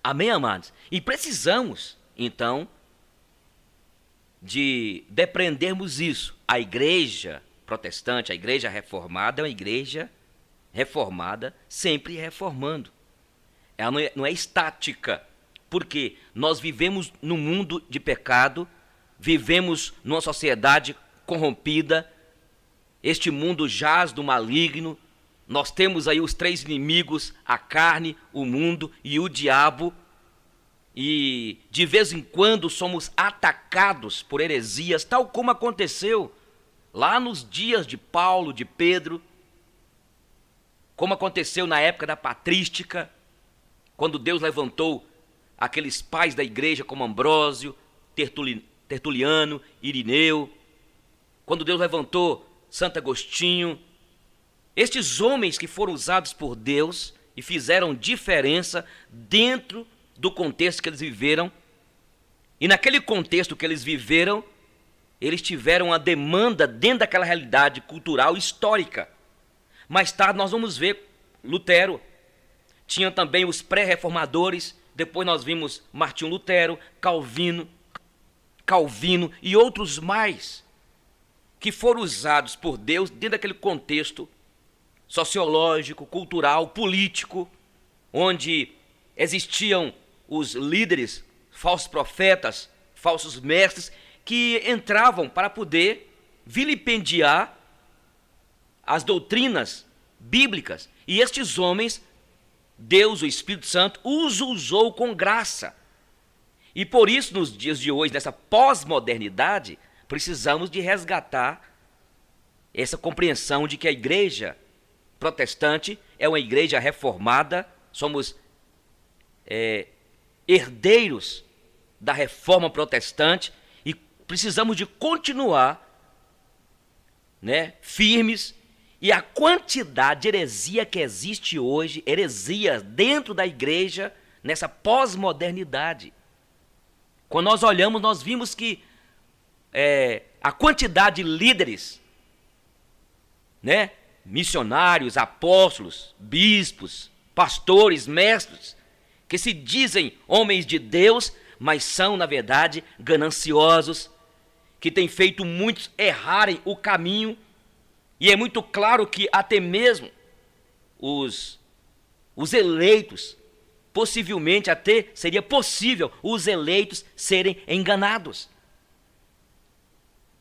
Amém, amados? E precisamos, então, de depreendermos isso. A igreja protestante, a igreja reformada é uma igreja reformada, sempre reformando. Ela não é estática, porque nós vivemos num mundo de pecado, vivemos numa sociedade corrompida, este mundo jaz do maligno, nós temos aí os três inimigos, a carne, o mundo e o diabo, e de vez em quando somos atacados por heresias, tal como aconteceu lá nos dias de Paulo, de Pedro, como aconteceu na época da patrística, quando Deus levantou aqueles pais da igreja como Ambrósio, Tertuliano, Irineu, quando Deus levantou Santo Agostinho, estes homens que foram usados por Deus e fizeram diferença dentro do contexto que eles viveram, e naquele contexto que eles viveram, eles tiveram uma demanda dentro daquela realidade cultural histórica. Mais tarde nós vamos ver Lutero, tinha também os pré-reformadores, depois nós vimos Martinho Lutero, Calvino e outros mais, que foram usados por Deus dentro daquele contexto sociológico, cultural, político, onde existiam os líderes, falsos profetas, falsos mestres, que entravam para poder vilipendiar as doutrinas bíblicas. E estes homens, Deus, o Espírito Santo, os usou com graça. E por isso, nos dias de hoje, nessa pós-modernidade, precisamos de resgatar essa compreensão de que a igreja protestante é uma igreja reformada, somos herdeiros da reforma protestante e precisamos de continuar, firmes. E a quantidade de heresia que existe hoje, heresias dentro da igreja, nessa pós-modernidade. Quando nós olhamos, nós vimos que a quantidade de líderes, missionários, apóstolos, bispos, pastores, mestres, que se dizem homens de Deus, mas são, na verdade, gananciosos, que têm feito muitos errarem o caminho. E é muito claro que até mesmo os eleitos, possivelmente até seria possível os eleitos serem enganados.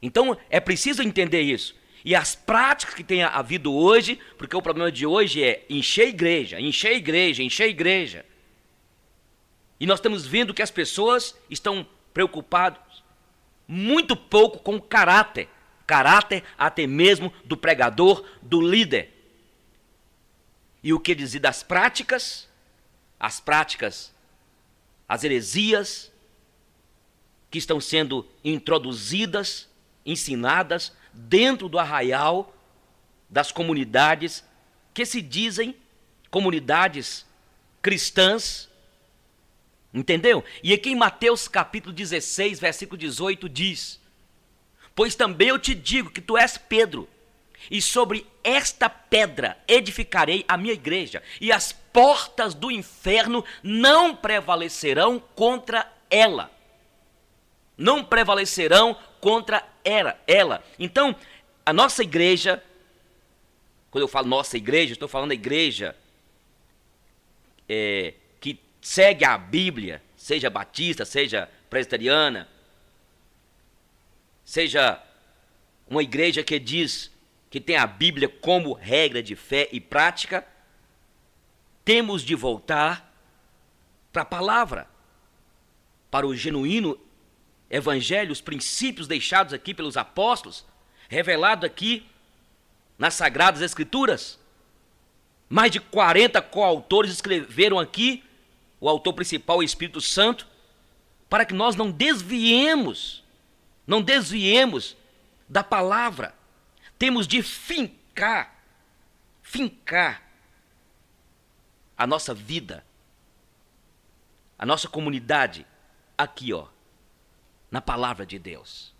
Então é preciso entender isso. E as práticas que tem havido hoje, porque o problema de hoje é encher a igreja, encher a igreja, encher a igreja. E nós estamos vendo que as pessoas estão preocupadas muito pouco com o caráter até mesmo do pregador, do líder. E o que dizer das práticas? As heresias que estão sendo introduzidas, ensinadas dentro do arraial das comunidades que se dizem comunidades cristãs. Entendeu? E aqui em Mateus capítulo 16, versículo 18 diz: pois também eu te digo que tu és Pedro, e sobre esta pedra edificarei a minha igreja, e as portas do inferno não prevalecerão contra ela. Não prevalecerão contra ela. Então, a nossa igreja, quando eu falo nossa igreja, estou falando da igreja que segue a Bíblia, seja batista, seja presbiteriana, seja uma igreja que diz que tem a Bíblia como regra de fé e prática, temos de voltar para a palavra, para o genuíno evangelho, os princípios deixados aqui pelos apóstolos, revelado aqui nas Sagradas Escrituras. Mais de 40 coautores escreveram aqui, o autor principal, o Espírito Santo, para que nós não desviemos da palavra. Temos de fincar a nossa vida, a nossa comunidade aqui, na palavra de Deus.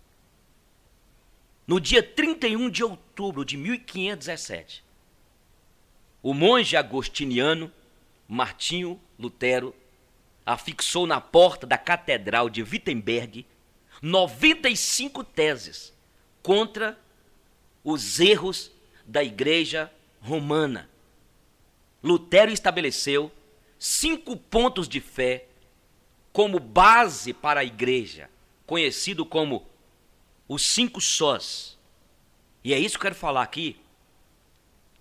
No dia 31 de outubro de 1517, o monge agostiniano Martinho Lutero afixou na porta da Catedral de Wittenberg 95 teses contra os erros da Igreja Romana. Lutero estabeleceu 5 pontos de fé como base para a Igreja, conhecido como os 5 sós. E é isso que eu quero falar aqui.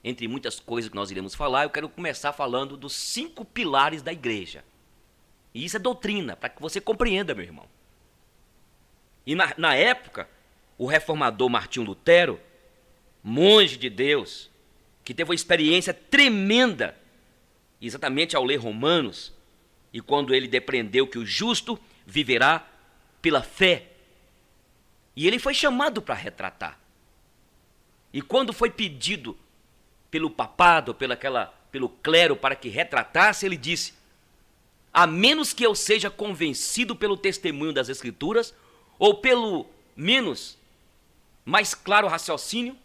Entre muitas coisas que nós iremos falar, eu quero começar falando dos 5 pilares da Igreja. E isso é doutrina, para que você compreenda, meu irmão. E na época, o reformador Martinho Lutero, monge de Deus, que teve uma experiência tremenda, exatamente ao ler Romanos, e quando ele depreendeu que o justo viverá pela fé. E ele foi chamado para retratar. E quando foi pedido pelo papado, pelo clero para que retratasse, ele disse: a menos que eu seja convencido pelo testemunho das Escrituras, ou pelo menos mais claro raciocínio,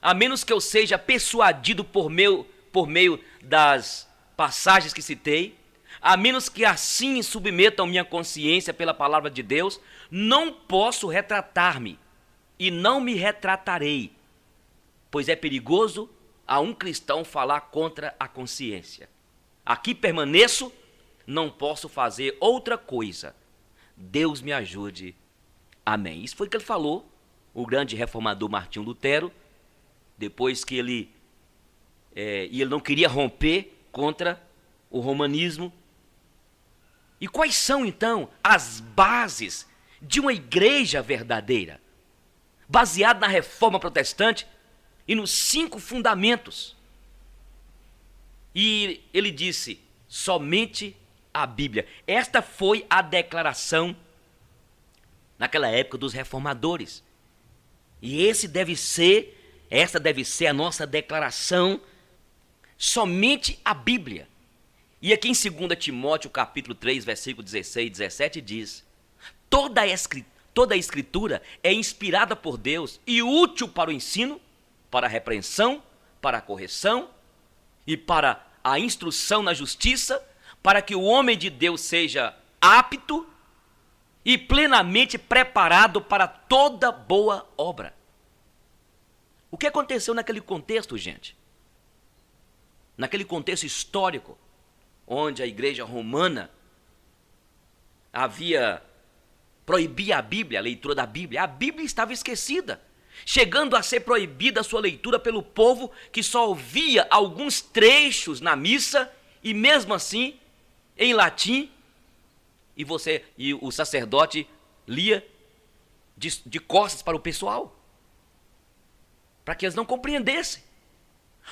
a menos que eu seja persuadido por meio das passagens que citei, a menos que assim submetam minha consciência pela palavra de Deus, não posso retratar-me e não me retratarei, pois é perigoso a um cristão falar contra a consciência. Aqui permaneço, não posso fazer outra coisa. Deus me ajude. Amém. Isso foi o que ele falou, o grande reformador Martinho Lutero, depois que ele não queria romper contra o romanismo. E quais são, então, as bases de uma igreja verdadeira, baseada na reforma protestante e nos 5 fundamentos? E ele disse: somente a Bíblia. Esta foi a declaração naquela época dos reformadores. E essa deve ser a nossa declaração, somente a Bíblia. E aqui em 2 Timóteo capítulo 3, versículo 16 e 17 diz: toda a escritura é inspirada por Deus e útil para o ensino, para a repreensão, para a correção e para a instrução na justiça, para que o homem de Deus seja apto e plenamente preparado para toda boa obra. O que aconteceu naquele contexto, gente? Naquele contexto histórico, onde a igreja romana proibia a Bíblia, a leitura da Bíblia. A Bíblia estava esquecida, chegando a ser proibida a sua leitura pelo povo, que só ouvia alguns trechos na missa, e mesmo assim, em latim, e o sacerdote lia de costas para o pessoal, para que eles não compreendessem.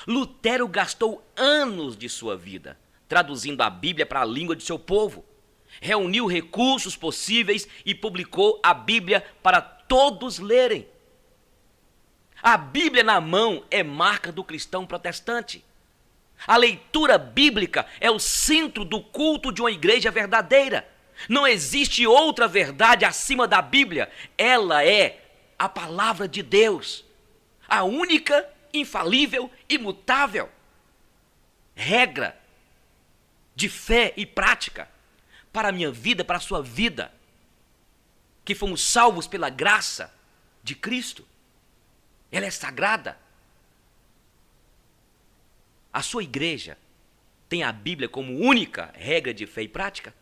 Lutero gastou anos de sua vida traduzindo a Bíblia para a língua de seu povo, reuniu recursos possíveis e publicou a Bíblia para todos lerem. A Bíblia na mão é marca do cristão protestante. A leitura bíblica é o centro do culto de uma igreja verdadeira. Não existe outra verdade acima da Bíblia. Ela é a palavra de Deus, a única, infalível, imutável regra de fé e prática para a minha vida, para a sua vida, que fomos salvos pela graça de Cristo. Ela é sagrada. A sua igreja tem a Bíblia como única regra de fé e prática?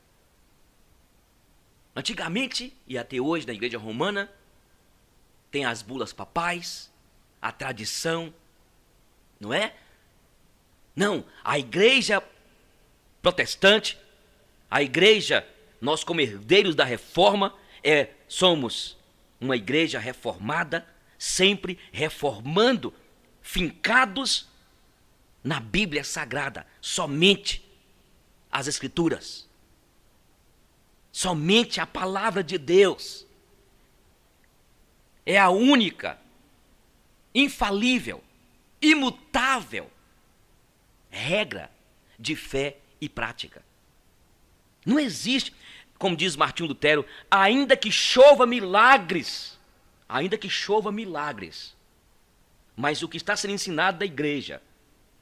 Antigamente, e até hoje na igreja romana, tem as bulas papais, a tradição, não é? Não, a igreja protestante, a igreja, nós como herdeiros da reforma, somos uma igreja reformada, sempre reformando, fincados na Bíblia Sagrada, somente as Escrituras, somente a palavra de Deus é a única, infalível, imutável regra de fé e prática. Não existe, como diz Martinho Lutero, ainda que chova milagres, mas o que está sendo ensinado da igreja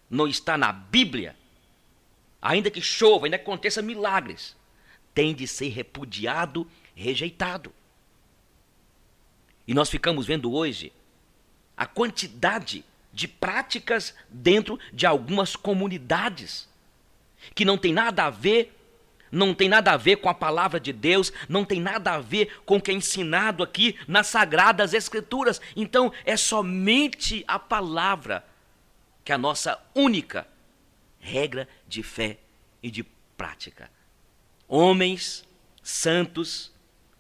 não está na Bíblia, ainda que chova, ainda que aconteça milagres, tem de ser repudiado, rejeitado. E nós ficamos vendo hoje a quantidade de práticas dentro de algumas comunidades que não tem nada a ver, não tem nada a ver com a palavra de Deus, não tem nada a ver com o que é ensinado aqui nas Sagradas Escrituras. Então é somente a palavra que é a nossa única regra de fé e de prática. Homens santos,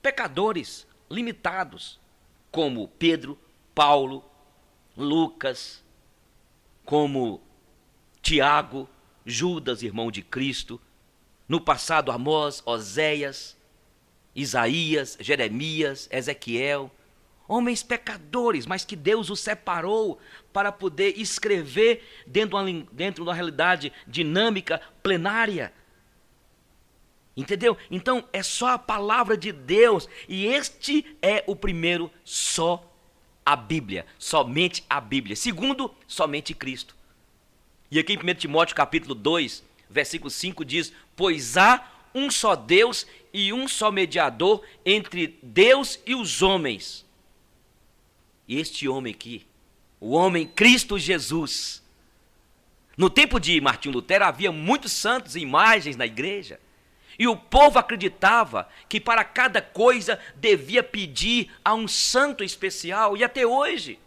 pecadores limitados, como Pedro, Paulo, Lucas, como Tiago, Judas, irmão de Cristo, no passado Amós, Oséias, Isaías, Jeremias, Ezequiel, homens pecadores, mas que Deus os separou para poder escrever dentro de uma realidade dinâmica, plenária. Entendeu? Então é só a palavra de Deus, e este é o primeiro, só a Bíblia, somente a Bíblia. Segundo, somente Cristo. E aqui em 1 Timóteo capítulo 2, versículo 5 diz: pois há um só Deus e um só mediador entre Deus e os homens. E este homem aqui, o homem Cristo Jesus. No tempo de Martinho Lutero havia muitos santos e imagens na igreja. E o povo acreditava que para cada coisa devia pedir a um santo especial. E até hoje,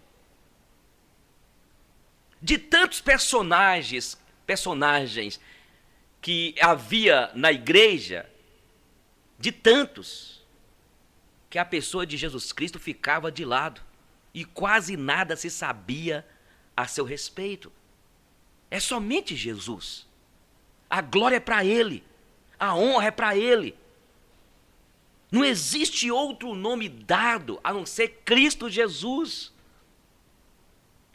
de tantos personagens que havia na igreja, de tantos, que a pessoa de Jesus Cristo ficava de lado e quase nada se sabia a seu respeito. É somente Jesus. A glória é para Ele. A honra é para Ele. Não existe outro nome dado a não ser Cristo Jesus.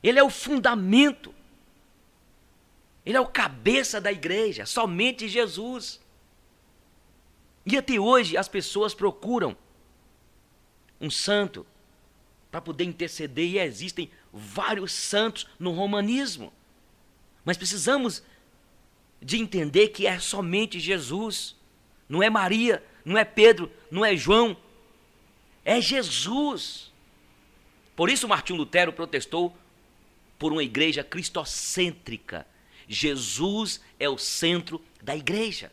Ele é o fundamento. Ele é o cabeça da igreja. Somente Jesus. E até hoje as pessoas procuram um santo para poder interceder. E existem vários santos no romanismo. Mas precisamos de entender que é somente Jesus, não é Maria, não é Pedro, não é João, é Jesus. Por isso Martinho Lutero protestou por uma igreja cristocêntrica. Jesus é o centro da igreja.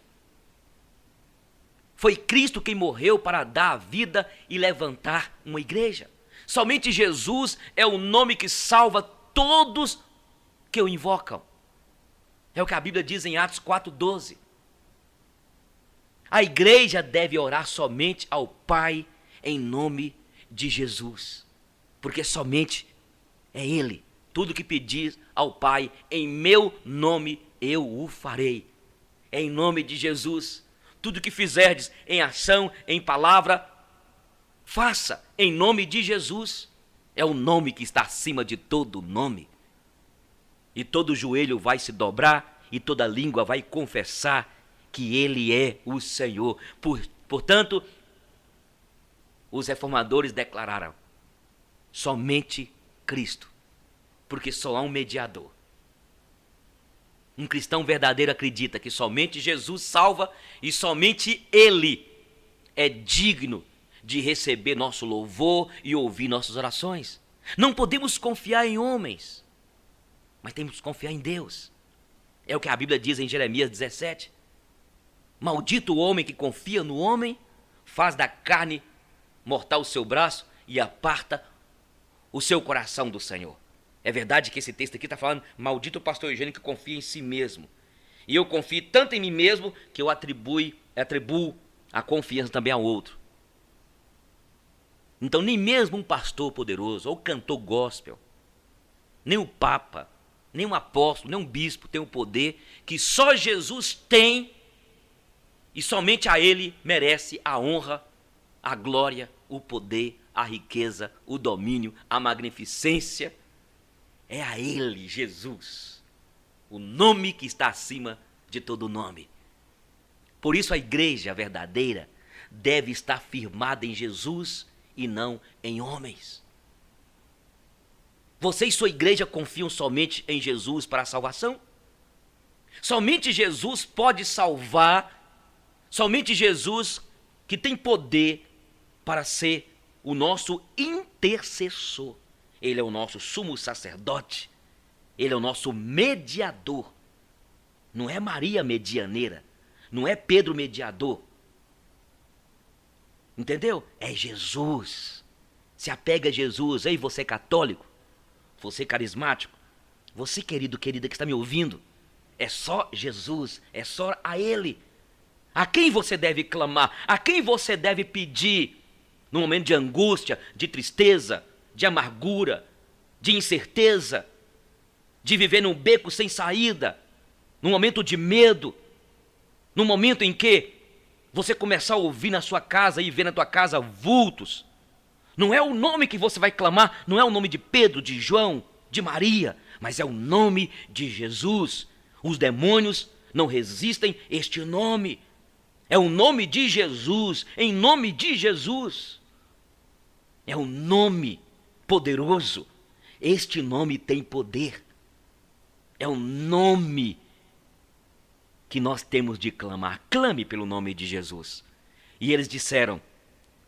Foi Cristo quem morreu para dar a vida e levantar uma igreja. Somente Jesus é o nome que salva todos que o invocam. É o que a Bíblia diz em Atos 4:12. A igreja deve orar somente ao Pai em nome de Jesus, porque somente é Ele. Tudo que pedir ao Pai em meu nome eu o farei. É em nome de Jesus. Tudo que fizerdes em ação, em palavra, faça em nome de Jesus. É o nome que está acima de todo nome. E todo joelho vai se dobrar e toda língua vai confessar que Ele é o Senhor. Portanto, os reformadores declararam: somente Cristo, porque só há um mediador. Um cristão verdadeiro acredita que somente Jesus salva e somente Ele é digno de receber nosso louvor e ouvir nossas orações. Não podemos confiar em homens, mas temos que confiar em Deus. É o que a Bíblia diz em Jeremias 17. Maldito o homem que confia no homem, faz da carne mortal o seu braço e aparta o seu coração do Senhor. É verdade que esse texto aqui está falando: maldito o pastor Eugênio que confia em si mesmo. E eu confio tanto em mim mesmo que eu atribuo a confiança também ao outro. Então nem mesmo um pastor poderoso ou cantor gospel, nem o Papa, nem um apóstolo, nem um bispo tem o poder que só Jesus tem, e somente a Ele merece a honra, a glória, o poder, a riqueza, o domínio, a magnificência. É a Ele, Jesus, o nome que está acima de todo nome. Por isso a igreja verdadeira deve estar firmada em Jesus e não em homens. Você e sua igreja confiam somente em Jesus para a salvação? Somente Jesus pode salvar, Somente Jesus que tem poder para ser o nosso intercessor. Ele é o nosso sumo sacerdote. Ele é o nosso mediador. Não é Maria medianeira. Não é Pedro mediador. Entendeu? É Jesus. Se apega a Jesus. Ei, você católico, você carismático, você querido, querida que está me ouvindo. É só Jesus, é só a Ele. A quem você deve clamar? A quem você deve pedir no momento de angústia, de tristeza, de amargura, de incerteza, de viver num beco sem saída, num momento de medo, num momento em que você começar a ouvir na sua casa e ver na tua casa vultos. Não é o nome que você vai clamar, não é o nome de Pedro, de João, de Maria, mas é o nome de Jesus. Os demônios não resistem este nome. É o nome de Jesus, em nome de Jesus. É um nome poderoso. Este nome tem poder. É um nome que nós temos de clamar. Clame pelo nome de Jesus. E eles disseram,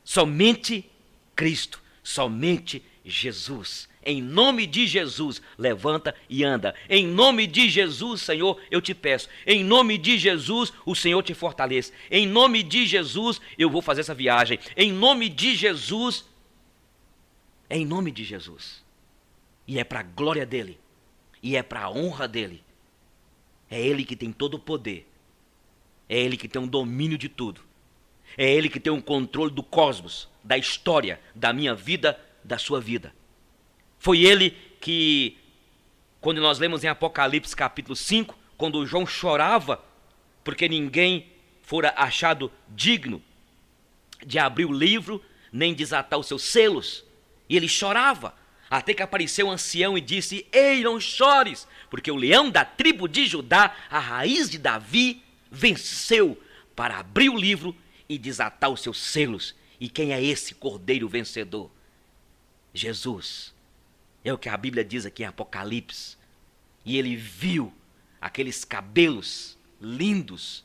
somente Cristo, somente Jesus. Em nome de Jesus, levanta e anda. Em nome de Jesus, Senhor, eu te peço. Em nome de Jesus, o Senhor te fortaleça. Em nome de Jesus, eu vou fazer essa viagem. Em nome de Jesus, em nome de Jesus. E é para a glória dele. E é para a honra dele. É ele que tem todo o poder. É ele que tem o domínio de tudo. É ele que tem o controle do cosmos, da história, da minha vida, da sua vida. Foi ele que, quando nós lemos em Apocalipse capítulo 5, quando João chorava, porque ninguém fora achado digno de abrir o livro, nem desatar os seus selos. E ele chorava, até que apareceu um ancião e disse, ei, não chores, porque o leão da tribo de Judá, a raiz de Davi, venceu para abrir o livro e desatar os seus selos. E quem é esse cordeiro vencedor? Jesus. É o que a Bíblia diz aqui em Apocalipse. E ele viu aqueles cabelos lindos,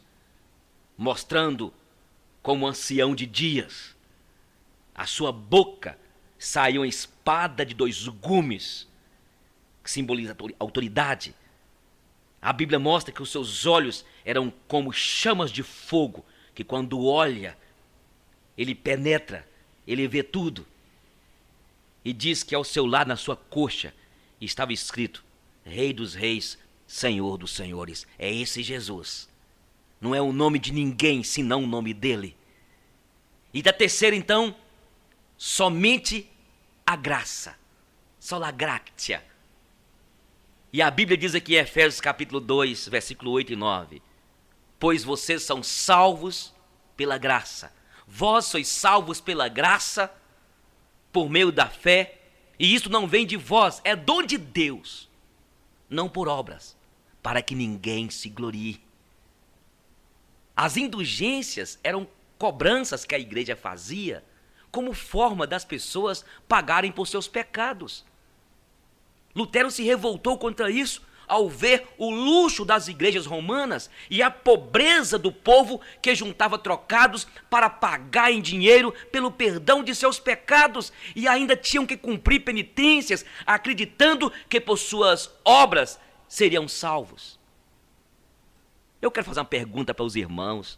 mostrando como ancião de dias. A sua boca saiu uma espada de 2 gumes, que simboliza autoridade. A Bíblia mostra que os seus olhos eram como chamas de fogo, que quando olha, ele penetra, ele vê tudo. E diz que ao seu lado, na sua coxa, estava escrito, Rei dos Reis, Senhor dos Senhores. É esse Jesus. Não é o nome de ninguém, senão o nome dele. E da terceira, então, somente a graça. Sola gratia. E a Bíblia diz aqui em Efésios capítulo 2, versículo 8 e 9. Pois vocês são salvos pela graça. Vós sois salvos pela graça, por meio da fé, e isso não vem de vós, é dom de Deus, não por obras, para que ninguém se glorie. As indulgências eram cobranças que a igreja fazia, como forma das pessoas pagarem por seus pecados. Lutero se revoltou contra isso, ao ver o luxo das igrejas romanas e a pobreza do povo que juntava trocados para pagar em dinheiro pelo perdão de seus pecados e ainda tinham que cumprir penitências, acreditando que por suas obras seriam salvos. Eu quero fazer uma pergunta para os irmãos.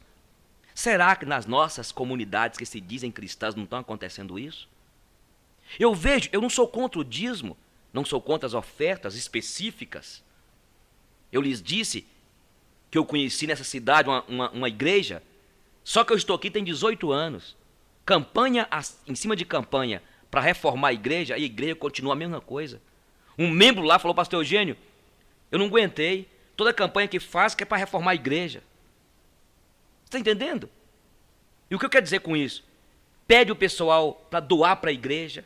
Será que nas nossas comunidades que se dizem cristãs não estão acontecendo isso? Eu não sou contra o dízimo, não sou contra as ofertas específicas. Eu lhes disse que eu conheci nessa cidade uma igreja, só que eu estou aqui tem 18 anos. Campanha em cima de campanha para reformar a igreja continua a mesma coisa. Um membro lá falou, pastor Eugênio, eu não aguentei, toda a campanha que faz que é para reformar a igreja. Você está entendendo? E o que eu quero dizer com isso? Pede o pessoal para doar para a igreja.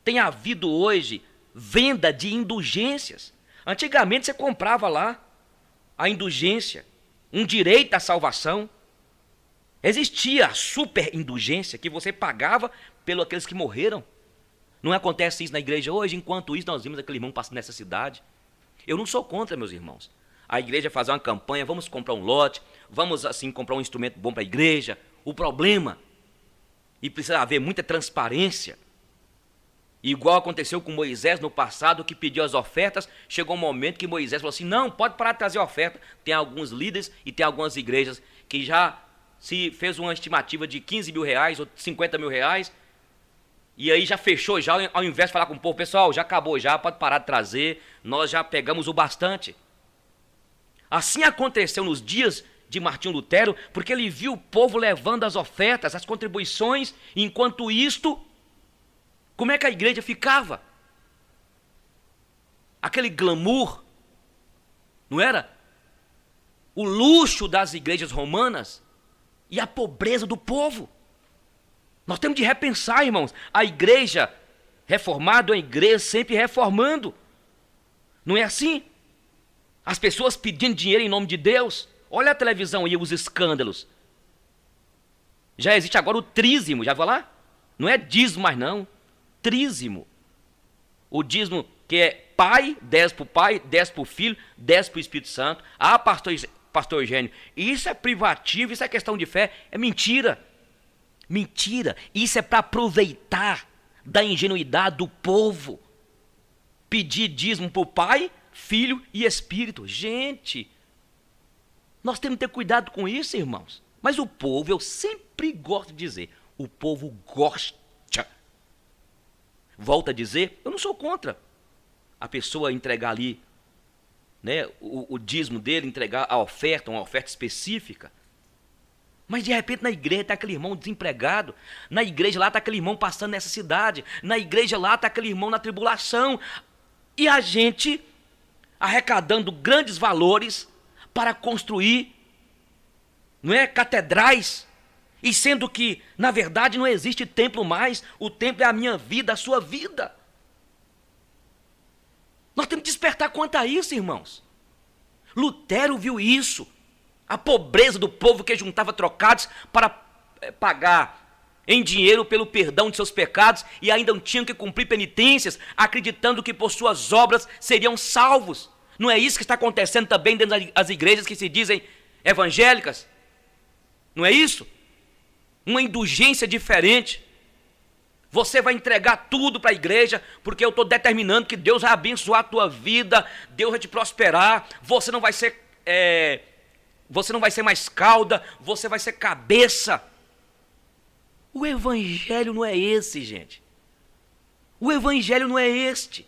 Tem havido hoje venda de indulgências. Antigamente você comprava lá a indulgência, um direito à salvação. Existia a super indulgência que você pagava pelos aqueles que morreram. Não acontece isso na igreja hoje? Enquanto isso nós vimos aquele irmão passando nessa cidade. Eu não sou contra, meus irmãos. a igreja fazer uma campanha, vamos comprar um lote, vamos assim comprar um instrumento bom para a igreja. O problema, e precisa haver muita transparência, igual aconteceu com Moisés no passado, que pediu as ofertas, chegou um momento que Moisés falou assim, não, pode parar de trazer oferta. Tem alguns líderes e tem algumas igrejas que já se fez uma estimativa de 15 mil reais ou 50 mil reais, e aí já fechou, já ao invés de falar com o povo, pessoal, já acabou, já pode parar de trazer, nós já pegamos o bastante. Assim aconteceu nos dias de Martinho Lutero, porque ele viu o povo levando as ofertas, as contribuições, e enquanto isto, como é que a igreja ficava? Aquele glamour, não era? O luxo das igrejas romanas e a pobreza do povo. Nós temos de repensar, irmãos. A igreja reformada é uma igreja sempre reformando. Não é assim? As pessoas pedindo dinheiro em nome de Deus. Olha a televisão e os escândalos. Já existe agora o trízimo, já viu lá? Não é dízimo mais não, trízimo. O dízimo que é pai, 10 para o pai, 10 para o filho, 10 para o Espírito Santo. Ah, pastor Eugênio, isso é privativo, isso é questão de fé. É mentira. Mentira. Isso é para aproveitar da ingenuidade do povo. Pedir dízimo para o pai, filho e espírito. Gente, nós temos que ter cuidado com isso, irmãos. Mas o povo, eu sempre gosto de dizer, o povo gosta. Volto a dizer, eu não sou contra a pessoa entregar ali, né, o dízimo dele, entregar a oferta, uma oferta específica. Mas de repente na igreja está aquele irmão desempregado, na igreja lá está aquele irmão passando necessidade, na igreja lá está aquele irmão na tribulação, e a gente arrecadando grandes valores para construir, não é, catedrais, e sendo que, na verdade, não existe templo mais, o templo é a minha vida, a sua vida. Nós temos que despertar quanto a isso, irmãos. Lutero viu isso, a pobreza do povo que juntava trocados para pagar em dinheiro pelo perdão de seus pecados e ainda não tinham que cumprir penitências, acreditando que por suas obras seriam salvos. Não é isso que está acontecendo também dentro das igrejas que se dizem evangélicas? Não é isso? Uma indulgência diferente. Você vai entregar tudo para a igreja, porque eu estou determinando que Deus vai abençoar a tua vida, Deus vai te prosperar, você não vai ser mais cauda, você vai ser cabeça. O evangelho não é esse, gente. O evangelho não é este.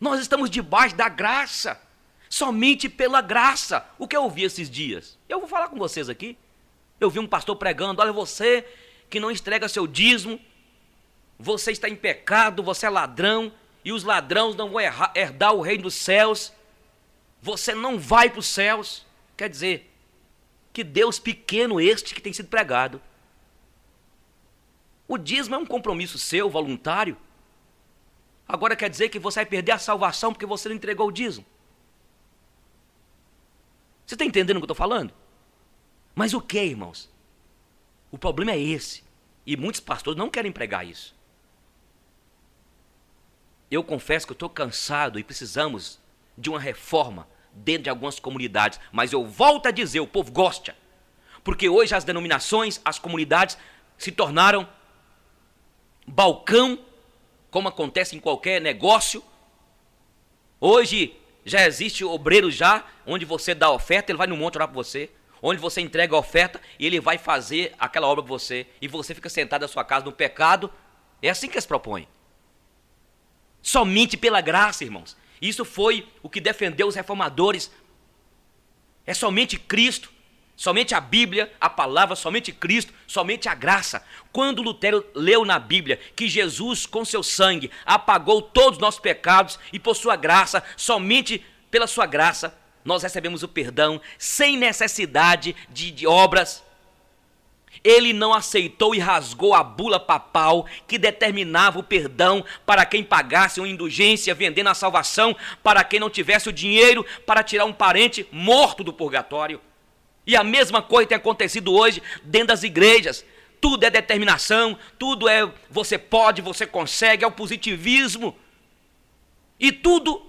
Nós estamos debaixo da graça, somente pela graça. O que eu ouvi esses dias? Eu vou falar com vocês aqui. Eu vi um pastor pregando, olha, você que não entrega seu dízimo, você está em pecado, você é ladrão, e os ladrões não vão herdar o reino dos céus, você não vai para os céus. Quer dizer, que Deus pequeno este que tem sido pregado. O dízimo é um compromisso seu, voluntário. Agora quer dizer que você vai perder a salvação porque você não entregou o dízimo. Você está entendendo o que eu estou falando? Mas o que, irmãos? O problema é esse. E muitos pastores não querem pregar isso. Eu confesso que eu estou cansado e precisamos de uma reforma dentro de algumas comunidades. Mas eu volto a dizer, o povo gosta. Porque hoje as denominações, as comunidades se tornaram balcão, como acontece em qualquer negócio. Hoje já existe obreiro já, onde você dá oferta, ele vai no monte orar para você. Onde você entrega a oferta e ele vai fazer aquela obra para você. E você fica sentado na sua casa no pecado. É assim que eles propõem. Somente pela graça, irmãos. Isso foi o que defendeu os reformadores. É somente Cristo, somente a Bíblia, a palavra, somente Cristo, somente a graça. Quando Lutero leu na Bíblia que Jesus com seu sangue apagou todos os nossos pecados e por sua graça, somente pela sua graça, nós recebemos o perdão sem necessidade de obras. Ele não aceitou e rasgou a bula papal que determinava o perdão para quem pagasse uma indulgência, vendendo a salvação para quem não tivesse o dinheiro para tirar um parente morto do purgatório. E a mesma coisa tem acontecido hoje dentro das igrejas. Tudo é determinação, tudo é você pode, você consegue, é o positivismo. E tudo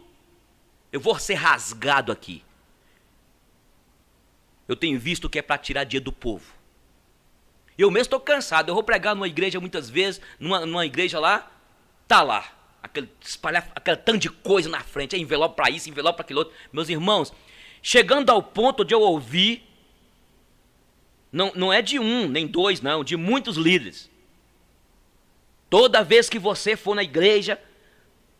Eu vou ser rasgado aqui. Eu tenho visto que é para tirar dinheiro do povo. Eu mesmo estou cansado. Eu vou pregar numa igreja muitas vezes, numa igreja lá, tá lá. Espalhar aquele tanto de coisa na frente. É envelope para isso, envelope para aquilo outro. Meus irmãos, chegando ao ponto de eu ouvir, não é de um, nem dois, não, de muitos líderes. Toda vez que você for na igreja,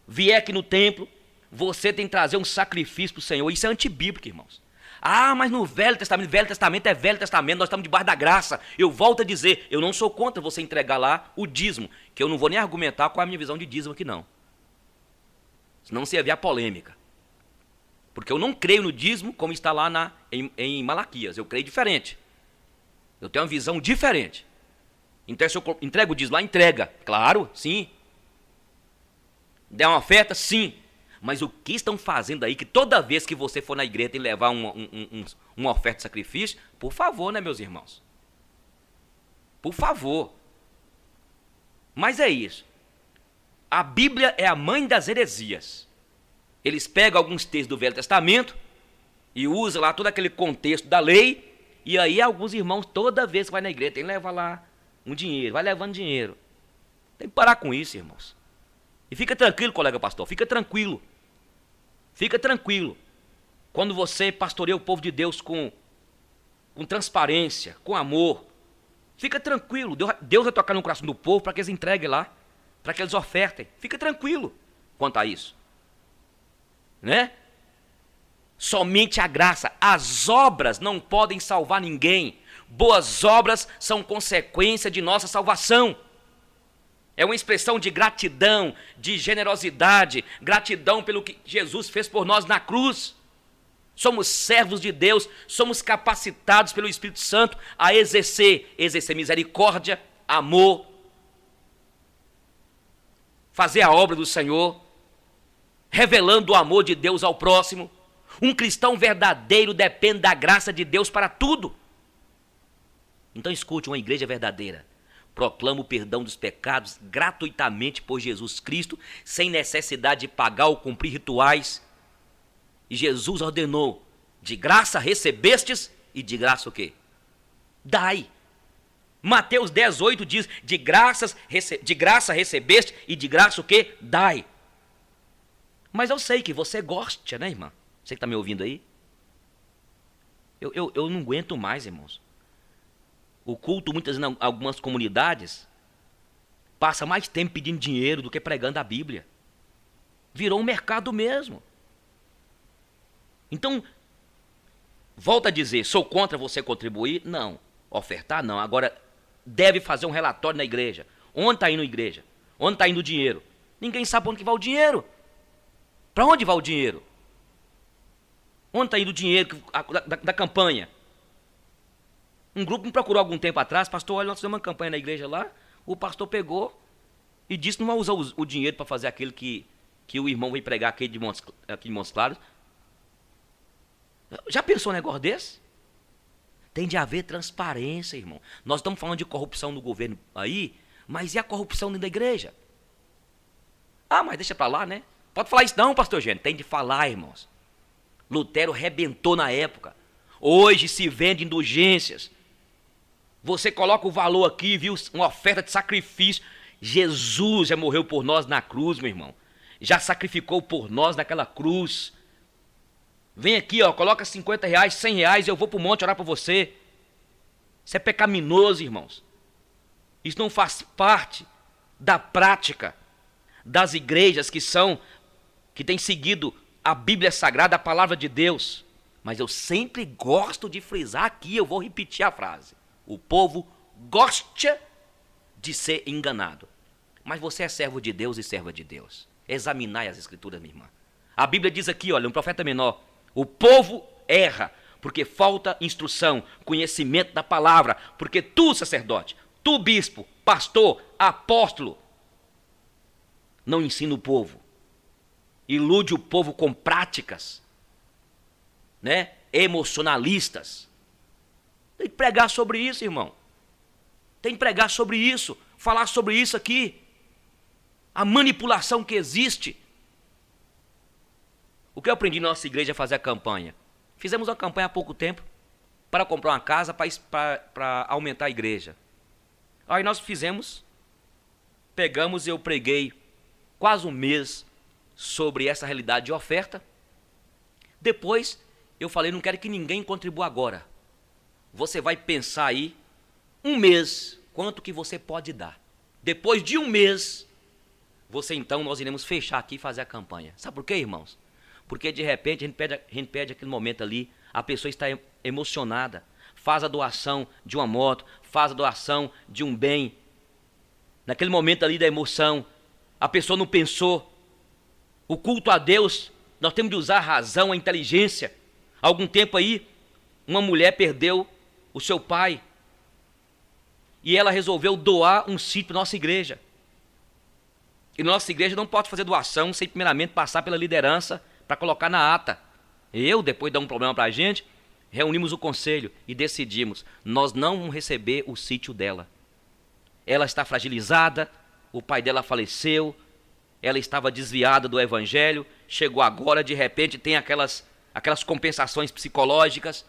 vier aqui no templo, você tem que trazer um sacrifício para o Senhor. Isso é antibíblico, irmãos. Ah, mas no Velho Testamento é Velho Testamento, nós estamos debaixo da graça. Eu volto a dizer, eu não sou contra você entregar lá o dízimo, que eu não vou nem argumentar qual é a minha visão de dízimo aqui não. Senão você ia ver a polêmica. Porque eu não creio no dízimo como está lá em Malaquias, eu creio diferente. Eu tenho uma visão diferente. Então se eu entrego o dízimo lá, entrega. Claro, sim. Der uma oferta, sim. Mas o que estão fazendo aí, que toda vez que você for na igreja tem que levar uma oferta de sacrifício, por favor, né, meus irmãos? Por favor. Mas é isso. A Bíblia é a mãe das heresias. Eles pegam alguns textos do Velho Testamento e usam lá todo aquele contexto da lei, e aí alguns irmãos, toda vez que vai na igreja, tem que levar lá um dinheiro, vai levando dinheiro. Tem que parar com isso, irmãos. E fica tranquilo, colega pastor, fica tranquilo. Fica tranquilo. Quando você pastoreia o povo de Deus com transparência, com amor, fica tranquilo. Deus vai tocar no coração do povo para que eles entreguem lá, para que eles ofertem. Fica tranquilo quanto a isso. Né? Somente a graça. As obras não podem salvar ninguém. Boas obras são consequência de nossa salvação. É uma expressão de gratidão, de generosidade, gratidão pelo que Jesus fez por nós na cruz. Somos servos de Deus, somos capacitados pelo Espírito Santo a exercer misericórdia, amor, fazer a obra do Senhor, revelando o amor de Deus ao próximo. Um cristão verdadeiro depende da graça de Deus para tudo. Então escute, uma igreja verdadeira proclama o perdão dos pecados gratuitamente por Jesus Cristo, sem necessidade de pagar ou cumprir rituais. E Jesus ordenou, de graça recebestes, e de graça o quê? Dai. Mateus 10:8 diz, de graça recebeste, e de graça o quê? Dai. Mas eu sei que você gosta, né, irmã? Você que está me ouvindo aí? Eu não aguento mais, irmãos. O culto, muitas vezes, em algumas comunidades, passa mais tempo pedindo dinheiro do que pregando a Bíblia. Virou um mercado mesmo. Então, volto a dizer, sou contra você contribuir? Não. Ofertar? Não. Agora, deve fazer um relatório na igreja. Onde está indo a igreja? Onde está indo o dinheiro? Ninguém sabe onde que vai o dinheiro. Para onde vai o dinheiro? Onde está indo o dinheiro da campanha? Um grupo me procurou algum tempo atrás, pastor, olha, nós fizemos uma campanha na igreja lá, o pastor pegou e disse que não vai usar o dinheiro para fazer aquilo que o irmão veio pregar aqui de Montes Claros. Já pensou um negócio desse? Tem de haver transparência, irmão. Nós estamos falando de corrupção no governo aí, mas e a corrupção dentro da igreja? Ah, mas deixa para lá, né? Pode falar isso não, pastor Gênio. Tem de falar, irmãos. Lutero rebentou na época. Hoje se vende indulgências. Você coloca o valor aqui, viu? Uma oferta de sacrifício. Jesus já morreu por nós na cruz, meu irmão. Já sacrificou por nós naquela cruz. Vem aqui, ó, coloca R$50, R$100, eu vou para o monte orar por você. Isso é pecaminoso, irmãos. Isso não faz parte da prática das igrejas que têm seguido a Bíblia Sagrada, a palavra de Deus. Mas eu sempre gosto de frisar aqui, eu vou repetir a frase. O povo gosta de ser enganado. Mas você é servo de Deus e serva de Deus. Examinai as escrituras, minha irmã. A Bíblia diz aqui, olha, um profeta menor. O povo erra porque falta instrução, conhecimento da palavra. Porque tu, sacerdote, tu, bispo, pastor, apóstolo, não ensina o povo. Ilude o povo com práticas, né, emocionalistas. Tem que pregar sobre isso, irmão. Tem que pregar sobre isso, falar sobre isso aqui. A manipulação que existe. O que eu aprendi na nossa igreja a fazer a campanha? Fizemos uma campanha há pouco tempo para comprar uma casa para aumentar a igreja. Aí nós pegamos e eu preguei quase um mês sobre essa realidade de oferta. Depois eu falei, não quero que ninguém contribua agora. Você vai pensar aí um mês quanto que você pode dar. Depois de um mês, nós iremos fechar aqui e fazer a campanha. Sabe por quê, irmãos? Porque de repente a gente pede aquele momento ali, a pessoa está emocionada, faz a doação de uma moto, faz a doação de um bem. Naquele momento ali da emoção, a pessoa não pensou. O culto a Deus, nós temos de usar a razão, a inteligência. Há algum tempo aí, uma mulher perdeu o seu pai e ela resolveu doar um sítio para nossa igreja. E nossa igreja não pode fazer doação sem primeiramente passar pela liderança para colocar na ata. Depois de dar um problema para a gente, reunimos o conselho e decidimos, nós não vamos receber o sítio dela. Ela está fragilizada, o pai dela faleceu, ela estava desviada do evangelho, chegou agora, de repente tem aquelas compensações psicológicas.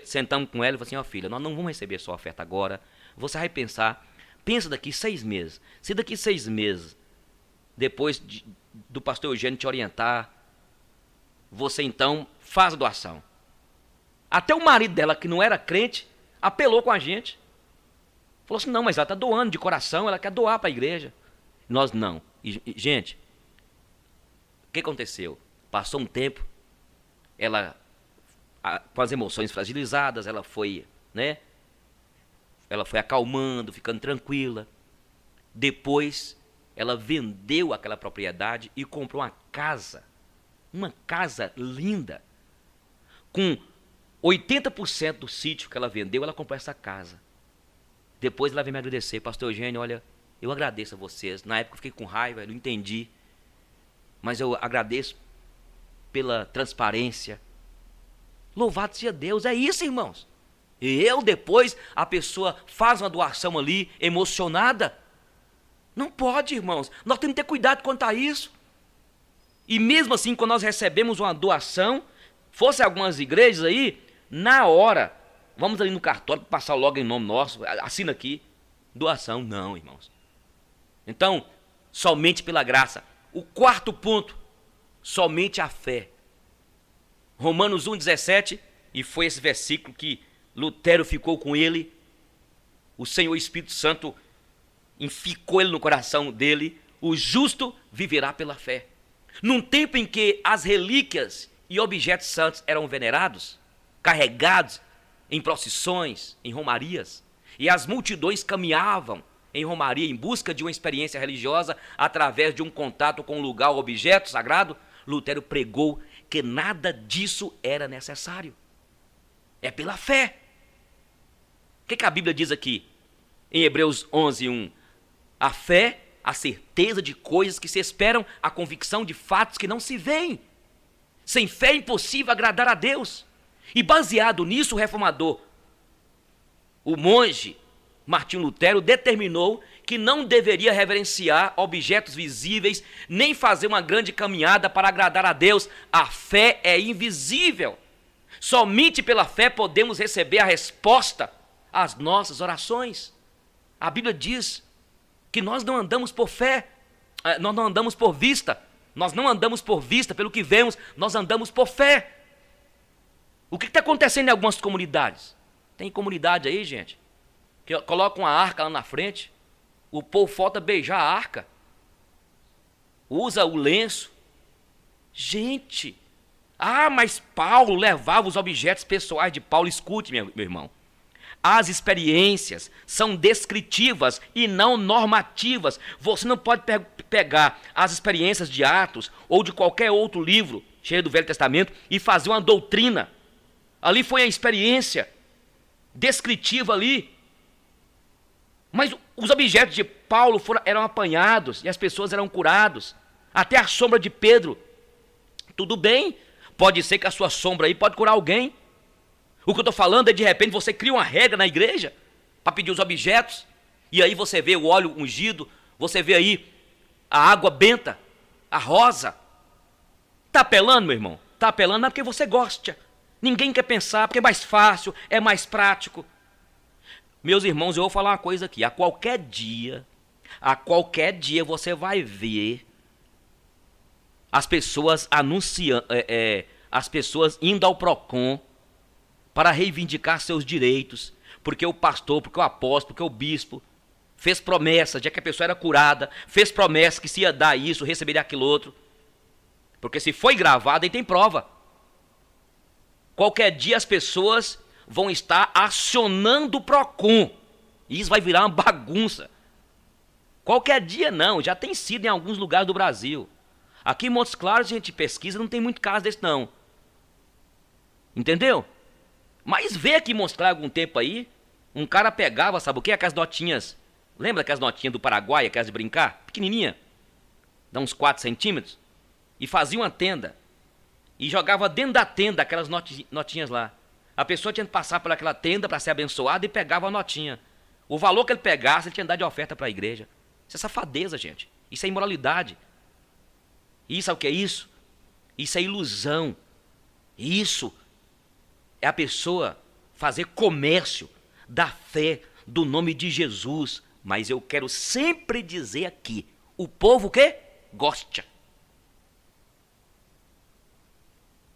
Sentamos com ela e falamos assim, ó filha, nós não vamos receber sua oferta agora, você vai pensar, pensa daqui 6 meses, se daqui 6 meses, depois do pastor Eugênio te orientar, você então faz a doação. Até o marido dela, que não era crente, apelou com a gente. Falou assim, não, mas ela está doando de coração, ela quer doar para a igreja. Nós não. Gente, o que aconteceu? Passou um tempo, ela, com as emoções fragilizadas, ela foi acalmando, ficando tranquila. Depois, ela vendeu aquela propriedade e comprou uma casa linda. Com 80% do sítio que ela vendeu, ela comprou essa casa. Depois ela veio me agradecer, pastor Eugênio, olha, eu agradeço a vocês. Na época eu fiquei com raiva, eu não entendi. Mas eu agradeço pela transparência. Louvado seja Deus, é isso, irmãos. Depois a pessoa faz uma doação ali, emocionada. Não pode, irmãos. Nós temos que ter cuidado quanto a isso. E mesmo assim, quando nós recebemos uma doação, fosse algumas igrejas aí, na hora, vamos ali no cartório, passar logo em nome nosso, assina aqui, doação. Não, irmãos. Então, somente pela graça. O quarto ponto, somente a fé. Romanos 1,17, e foi esse versículo que Lutero ficou com ele, o Senhor Espírito Santo ficou ele no coração dele, o justo viverá pela fé. Num tempo em que as relíquias e objetos santos eram venerados, carregados em procissões, em romarias, e as multidões caminhavam em romaria em busca de uma experiência religiosa através de um contato com um lugar ou objeto sagrado, Lutero pregou que nada disso era necessário. É pela fé. O que a Bíblia diz aqui? Em Hebreus 11:1, a fé, a certeza de coisas que se esperam, a convicção de fatos que não se veem. Sem fé é impossível agradar a Deus. E baseado nisso, o reformador, o monge Martinho Lutero, determinou que não deveria reverenciar objetos visíveis, nem fazer uma grande caminhada para agradar a Deus. A fé é invisível. Somente pela fé podemos receber a resposta às nossas orações. A Bíblia diz que nós não andamos por fé, nós não andamos por vista, nós não andamos por vista pelo que vemos, nós andamos por fé. O que está acontecendo em algumas comunidades? Tem comunidade aí, gente, que coloca uma arca lá na frente, o povo falta beijar a arca, usa o lenço. Gente, mas Paulo levava os objetos pessoais de Paulo. Escute, meu irmão. As experiências são descritivas e não normativas. Você não pode pegar as experiências de Atos ou de qualquer outro livro cheio do Velho Testamento e fazer uma doutrina. Ali foi a experiência descritiva ali. Mas os objetos de Paulo eram apanhados e as pessoas eram curadas. Até a sombra de Pedro. Tudo bem, pode ser que a sua sombra aí pode curar alguém. O que eu estou falando é, de repente, você cria uma regra na igreja para pedir os objetos, e aí você vê o óleo ungido, você vê aí a água benta, a rosa. está apelando, meu irmão? Está apelando não é porque você gosta. Ninguém quer pensar, porque é mais fácil, é mais prático. Meus irmãos, eu vou falar uma coisa aqui. A qualquer dia você vai ver as pessoas anunciando, as pessoas indo ao Procon para reivindicar seus direitos, porque o pastor, porque o apóstolo, porque o bispo fez promessa de que a pessoa era curada, fez promessa que se ia dar isso, receberia aquilo outro. Porque se foi gravado, aí tem prova. Qualquer dia as pessoas vão estar acionando o Procon. E isso vai virar uma bagunça. Qualquer dia não, já tem sido em alguns lugares do Brasil. Aqui em Montes Claros, a gente pesquisa, não tem muito caso desse não. Entendeu? Mas vê aqui mostrar algum tempo aí, um cara pegava, sabe o quê? Aquelas notinhas, lembra aquelas notinhas do Paraguai, aquelas de brincar? Pequenininha, dá uns 4 centímetros, e fazia uma tenda, e jogava dentro da tenda aquelas notinhas lá. A pessoa tinha que passar por aquela tenda para ser abençoada e pegava a notinha. O valor que ele pegasse, ele tinha que dar de oferta para a igreja. Isso é safadeza, gente. Isso é imoralidade. E sabe o que é isso? Isso é ilusão. Isso é a pessoa fazer comércio da fé, do nome de Jesus. Mas eu quero sempre dizer aqui, o povo o quê? Gosta.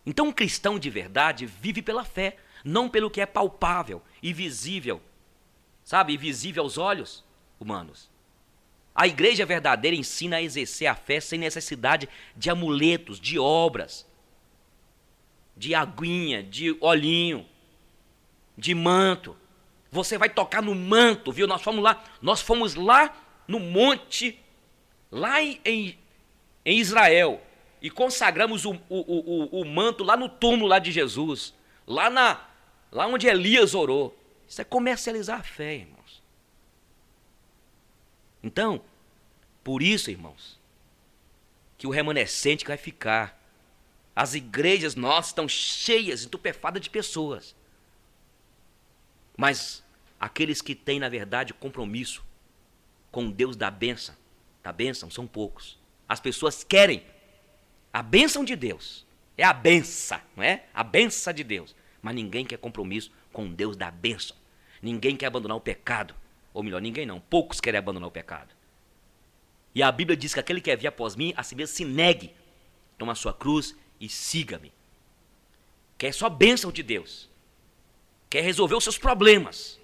Então um cristão de verdade vive pela fé, não pelo que é palpável e visível, sabe? E visível aos olhos humanos. A igreja verdadeira ensina a exercer a fé sem necessidade de amuletos, de obras, de aguinha, de olhinho, de manto. Você vai tocar no manto, viu? Nós fomos lá no monte, lá em Israel, e consagramos o manto lá no túmulo lá de Jesus, lá onde Elias orou. Isso é comercializar a fé, irmãos. Então, por isso, irmãos, que o remanescente vai ficar. As igrejas nossas estão cheias, entupefadas de pessoas. Mas aqueles que têm, na verdade, compromisso com Deus da bênção são poucos. As pessoas querem a bênção de Deus. É a benção, não é? A benção de Deus. Mas ninguém quer compromisso com Deus da bênção. Ninguém quer abandonar o pecado. Ou melhor, ninguém não. Poucos querem abandonar o pecado. E a Bíblia diz que aquele que vier após mim, a si mesmo se negue. Toma a sua cruz e siga-me. Quer só bênção de Deus. Quer resolver os seus problemas.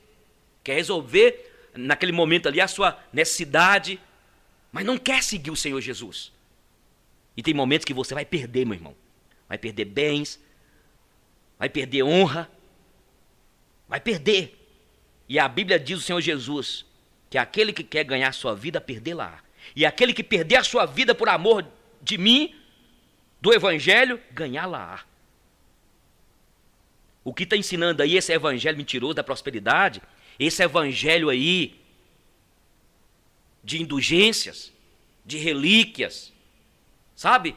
Quer resolver, naquele momento ali, a sua necessidade. Mas não quer seguir o Senhor Jesus. E tem momentos que você vai perder, meu irmão. Vai perder bens. Vai perder honra. Vai perder. E a Bíblia diz o Senhor Jesus que aquele que quer ganhar a sua vida, perdê-la. E aquele que perder a sua vida por amor de mim, do Evangelho, ganhá-la. O que está ensinando aí esse evangelho mentiroso da prosperidade, esse evangelho aí de indulgências, de relíquias, sabe?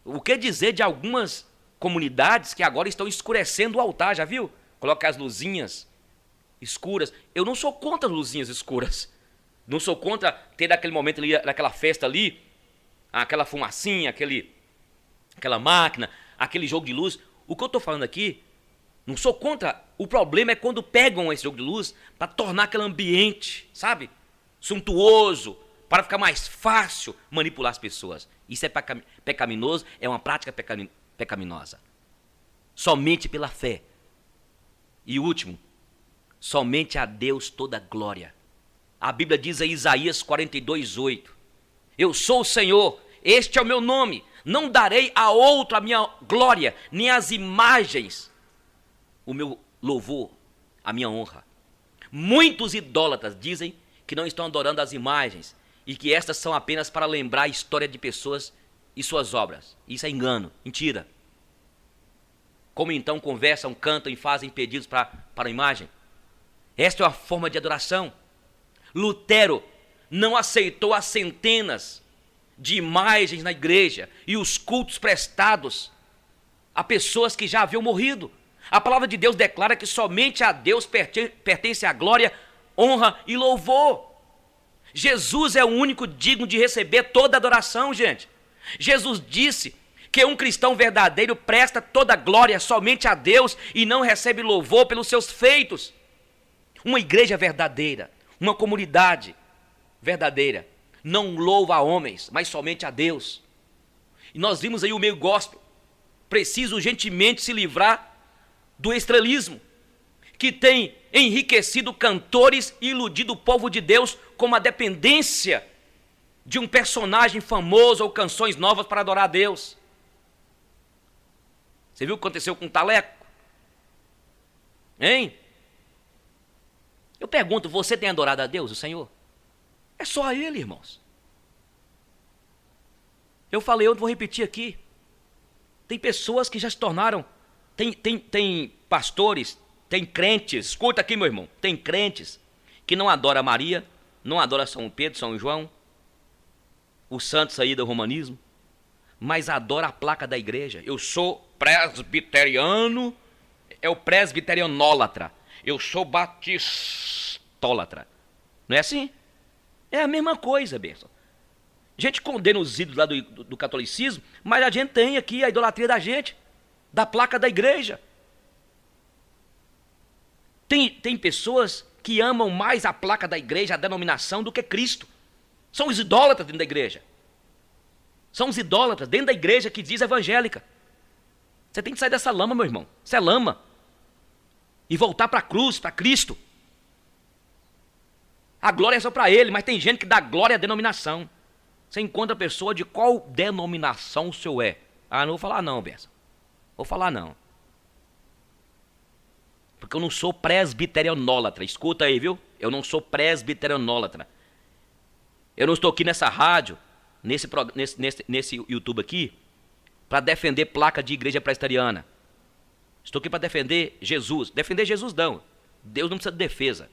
O que dizer de algumas comunidades que agora estão escurecendo o altar, já viu? Colocar as luzinhas escuras. Eu não sou contra as luzinhas escuras. Não sou contra ter naquele momento ali, naquela festa ali, aquela fumacinha, aquela máquina, aquele jogo de luz. O que eu estou falando aqui, não sou contra. O problema é quando pegam esse jogo de luz para tornar aquele ambiente, sabe, suntuoso, para ficar mais fácil manipular as pessoas. Isso é pecaminoso, é uma prática pecaminosa. Somente pela fé. E último, somente a Deus toda glória. A Bíblia diz em Isaías 42:8: Eu sou o Senhor, este é o meu nome, não darei a outro a minha glória, nem as imagens, o meu louvor, a minha honra. Muitos idólatras dizem que não estão adorando as imagens e que estas são apenas para lembrar a história de pessoas e suas obras. Isso é engano, mentira. Como então conversam, cantam e fazem pedidos para a imagem? Esta é uma forma de adoração. Lutero não aceitou as centenas de imagens na igreja e os cultos prestados a pessoas que já haviam morrido. A palavra de Deus declara que somente a Deus pertence a glória, honra e louvor. Jesus é o único digno de receber toda a adoração, gente. Jesus disse que um cristão verdadeiro presta toda glória somente a Deus e não recebe louvor pelos seus feitos. Uma igreja verdadeira, uma comunidade verdadeira, não louva a homens, mas somente a Deus. E nós vimos aí o meio gospel, precisa urgentemente se livrar do estrelismo, que tem enriquecido cantores e iludido o povo de Deus com a dependência de um personagem famoso ou canções novas para adorar a Deus. Você viu o que aconteceu com o Taleco? Hein? Eu pergunto, você tem adorado a Deus, o Senhor? É só a Ele, irmãos. Eu falei, eu vou repetir aqui. Tem pessoas que já se tornaram, tem pastores, tem crentes, escuta aqui, meu irmão, tem crentes que não adoram Maria, não adoram São Pedro, São João, os santos aí do romanismo, mas adora a placa da igreja. Eu sou presbiteriano, é o presbiterianólatra. Eu sou batistólatra. Não é assim? É a mesma coisa, bênção. A gente condena os ídolos lá do catolicismo, mas a gente tem aqui a idolatria da gente, da placa da igreja. Tem pessoas que amam mais a placa da igreja, a denominação, do que Cristo. São os idólatras dentro da igreja. São os idólatras dentro da igreja que diz evangélica. Você tem que sair dessa lama, meu irmão. Isso é lama. E voltar para a cruz, para Cristo. A glória é só para Ele, mas tem gente que dá glória à denominação. Você encontra a pessoa de qual denominação o senhor é. Ah, não vou falar não, Bessa. Vou falar não. Porque eu não sou presbiterianólatra. Escuta aí, viu? Eu não sou presbiterianólatra. Eu não estou aqui nessa rádio, nesse YouTube aqui, para defender placa de igreja presbiteriana. Estou aqui para defender Jesus. Defender Jesus não. Deus não precisa de defesa.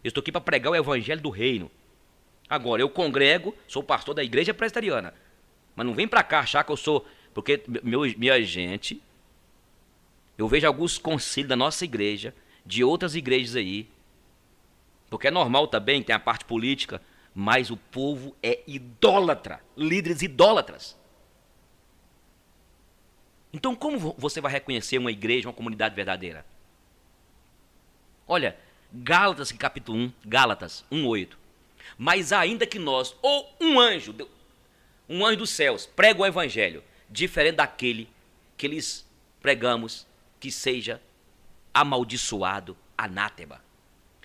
Eu estou aqui para pregar o evangelho do reino. Agora, eu congrego, sou pastor da igreja presbiteriana. Mas não vem para cá achar que eu sou... Porque, minha gente, eu vejo alguns concílios da nossa igreja, de outras igrejas aí, porque é normal também, tem a parte política, mas o povo é idólatra, líderes idólatras. Então, como você vai reconhecer uma igreja, uma comunidade verdadeira? Olha, Gálatas capítulo 1, Gálatas 1:8. Mas ainda que nós, ou um anjo dos céus, prega o evangelho, diferente daquele que lhes pregamos, que seja amaldiçoado, anátema.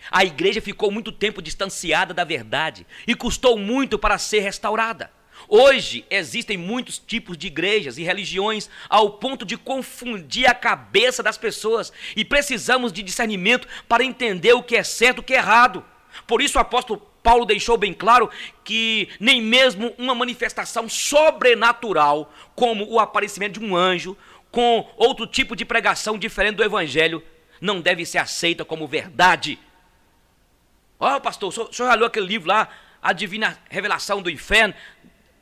A igreja ficou muito tempo distanciada da verdade e custou muito para ser restaurada. Hoje existem muitos tipos de igrejas e religiões ao ponto de confundir a cabeça das pessoas e precisamos de discernimento para entender o que é certo e o que é errado. Por isso o apóstolo Paulo deixou bem claro que nem mesmo uma manifestação sobrenatural, como o aparecimento de um anjo, com outro tipo de pregação diferente do evangelho, não deve ser aceita como verdade. Ó, pastor, o senhor já leu aquele livro lá, A Divina Revelação do Inferno,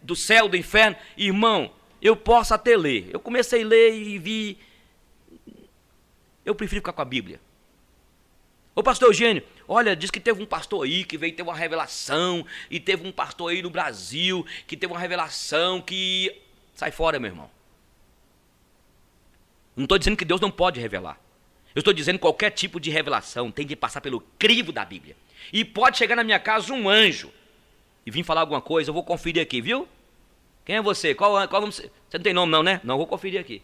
do Céu, do Inferno? Irmão, eu posso até ler. Eu comecei a ler e vi... Eu prefiro ficar com a Bíblia. Ô, pastor Eugênio, olha, diz que teve um pastor aí que veio ter uma revelação, e teve um pastor aí no Brasil que teve uma revelação que... Sai fora, meu irmão. Não estou dizendo que Deus não pode revelar. Eu estou dizendo que qualquer tipo de revelação tem que passar pelo crivo da Bíblia. E pode chegar na minha casa um anjo e vir falar alguma coisa, eu vou conferir aqui, viu? Quem é você? Qual você não tem nome não, né? Não, eu vou conferir aqui.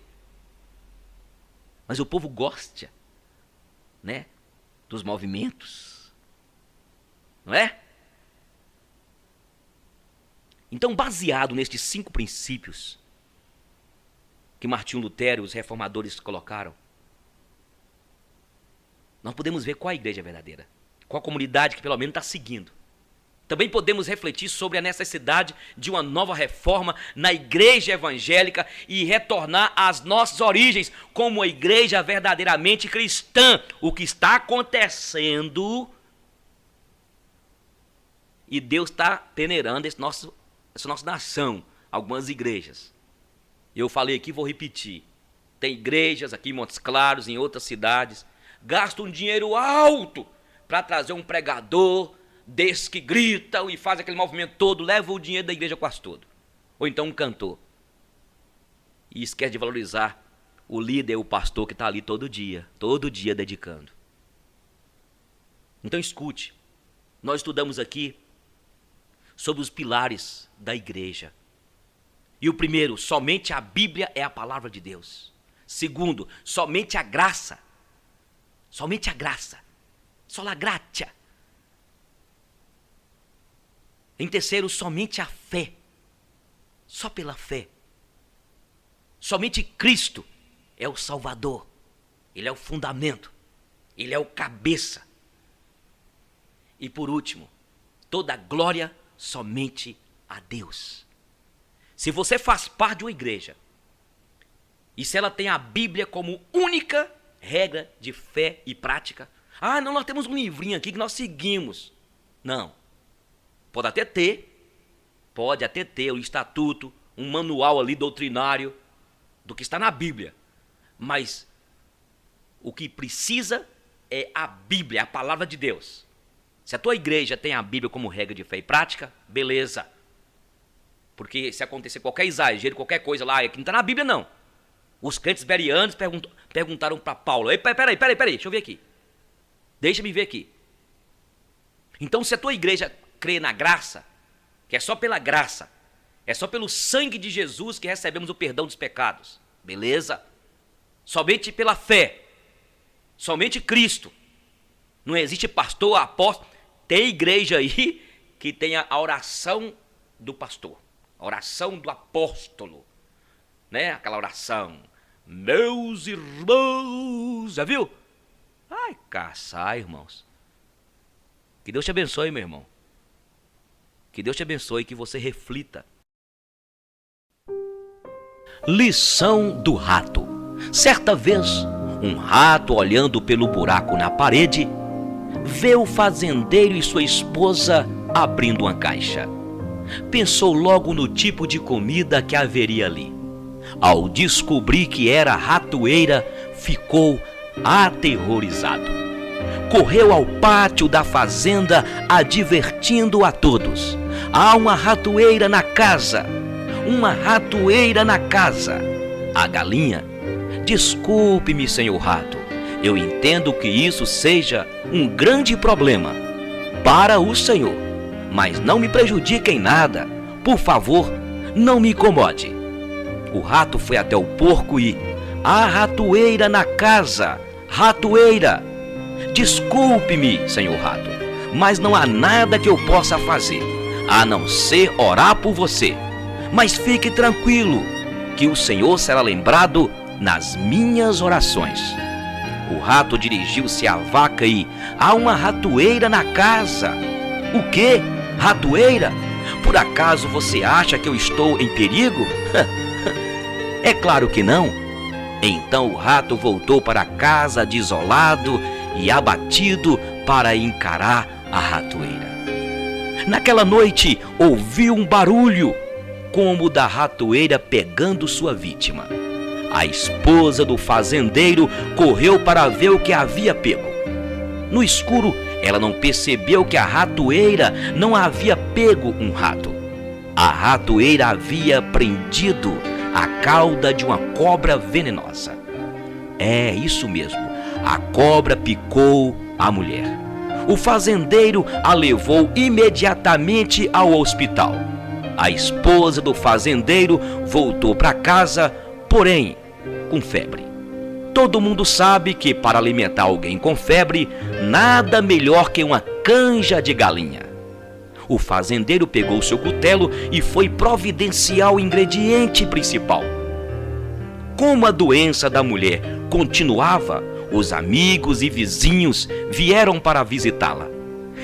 Mas o povo gosta, né, dos movimentos. Não é? Então, baseado nestes 5 princípios que Martinho Lutero e os reformadores colocaram, nós podemos ver qual a igreja verdadeira, qual a comunidade que pelo menos está seguindo. Também podemos refletir sobre a necessidade de uma nova reforma na igreja evangélica e retornar às nossas origens como a igreja verdadeiramente cristã. O que está acontecendo, e Deus está peneirando essa nossa nação, algumas igrejas. Eu falei aqui, vou repetir. Tem igrejas aqui em Montes Claros, em outras cidades, gastam um dinheiro alto para trazer um pregador desse que grita e faz aquele movimento todo, leva o dinheiro da igreja quase todo. Ou então um cantor. e esquece de valorizar o líder, o pastor que está ali todo dia dedicando. Então escute, nós estudamos aqui sobre os pilares da igreja. E o primeiro, somente a Bíblia é a palavra de Deus. Segundo, somente a graça. Somente a graça. Sola gratia. Em terceiro, somente a fé. Só pela fé. Somente Cristo é o Salvador. Ele é o fundamento. Ele é o cabeça. E por último, toda a glória somente a Deus. Se você faz parte de uma igreja, e se ela tem a Bíblia como única regra de fé e prática, não, nós temos um livrinho aqui que nós seguimos. Não. Pode até ter o estatuto, um manual ali doutrinário do que está na Bíblia. Mas o que precisa é a Bíblia, a palavra de Deus. Se a tua igreja tem a Bíblia como regra de fé e prática, beleza. Porque se acontecer qualquer exagero, qualquer coisa lá, que não está na Bíblia não. Os crentes bereanos perguntaram para Paulo, peraí, deixa eu ver aqui. Deixa-me ver aqui. Então se a tua igreja crê na graça, que é só pela graça, é só pelo sangue de Jesus que recebemos o perdão dos pecados, beleza? Somente pela fé, somente Cristo. Não existe pastor, apóstolo. Tem igreja aí que tem a oração do pastor, a oração do apóstolo, né? Aquela oração, meus irmãos, já viu? Ai, caçai, irmãos. Que Deus te abençoe, meu irmão. Que Deus te abençoe e que você reflita. Lição do rato. Certa vez, um rato, olhando pelo buraco na parede, vê o fazendeiro e sua esposa abrindo uma caixa. Pensou logo no tipo de comida que haveria ali. Ao descobrir que era ratoeira, ficou aterrorizado. Correu ao pátio da fazenda, advertindo a todos: há uma ratoeira na casa! Uma ratoeira na casa! A galinha: desculpe-me, senhor rato, eu entendo que isso seja um grande problema para o senhor, mas não me prejudique em nada. Por favor, não me incomode. O rato foi até o porco e: há ratoeira na casa! Ratoeira! Desculpe-me, senhor rato, mas não há nada que eu possa fazer, a não ser orar por você. Mas fique tranquilo, que o senhor será lembrado nas minhas orações. O rato dirigiu-se à vaca e: há uma ratoeira na casa! O quê? Ratoeira? Por acaso você acha que eu estou em perigo? É claro que não. Então o rato voltou para casa desolado e abatido para encarar a ratoeira. Naquela noite ouviu um barulho, como da ratoeira pegando sua vítima. A esposa do fazendeiro correu para ver o que havia pego. No escuro, ela não percebeu que a ratoeira não havia pego um rato. A ratoeira havia prendido a cauda de uma cobra venenosa. É isso mesmo, a cobra picou a mulher. O fazendeiro a levou imediatamente ao hospital. A esposa do fazendeiro voltou para casa, porém com febre. Todo mundo sabe que para alimentar alguém com febre, nada melhor que uma canja de galinha. O fazendeiro pegou seu cutelo e foi providenciar o ingrediente principal. Como a doença da mulher continuava, os amigos e vizinhos vieram para visitá-la.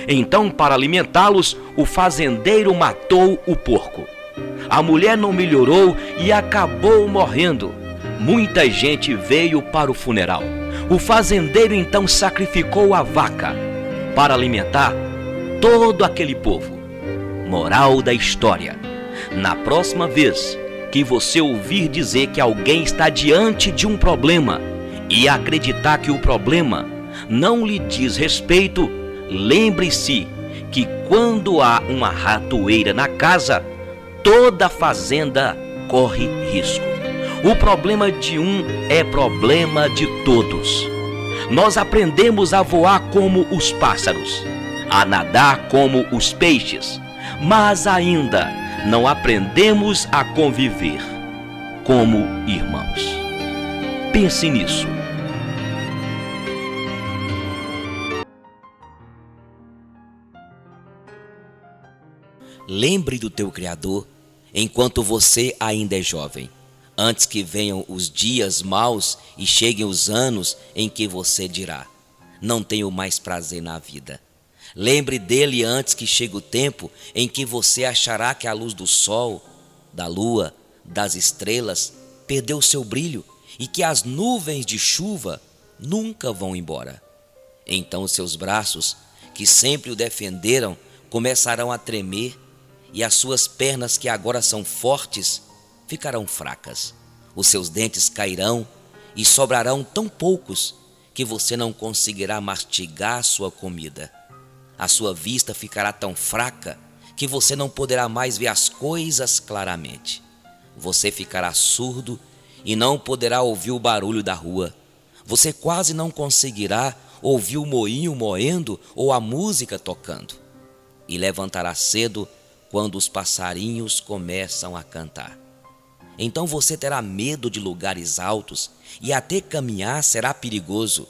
Então, para alimentá-los, o fazendeiro matou o porco. A mulher não melhorou e acabou morrendo. Muita gente veio para o funeral. O fazendeiro então sacrificou a vaca para alimentar todo aquele povo. Moral da história: na próxima vez que você ouvir dizer que alguém está diante de um problema e acreditar que o problema não lhe diz respeito, lembre-se que quando há uma ratoeira na casa, toda a fazenda corre risco. O problema de um é problema de todos. Nós aprendemos a voar como os pássaros, a nadar como os peixes, mas ainda não aprendemos a conviver como irmãos. Pense nisso. Lembre do teu Criador enquanto você ainda é jovem, antes que venham os dias maus e cheguem os anos em que você dirá: não tenho mais prazer na vida. Lembre dele antes que chegue o tempo em que você achará que a luz do sol, da lua, das estrelas perdeu seu brilho e que as nuvens de chuva nunca vão embora. Então seus braços, que sempre o defenderam, começarão a tremer e as suas pernas, que agora são fortes, ficarão fracas. Os seus dentes cairão e sobrarão tão poucos que você não conseguirá mastigar sua comida. A sua vista ficará tão fraca que você não poderá mais ver as coisas claramente. Você ficará surdo e não poderá ouvir o barulho da rua. Você quase não conseguirá ouvir o moinho moendo ou a música tocando. E levantará cedo quando os passarinhos começam a cantar. Então você terá medo de lugares altos e até caminhar será perigoso.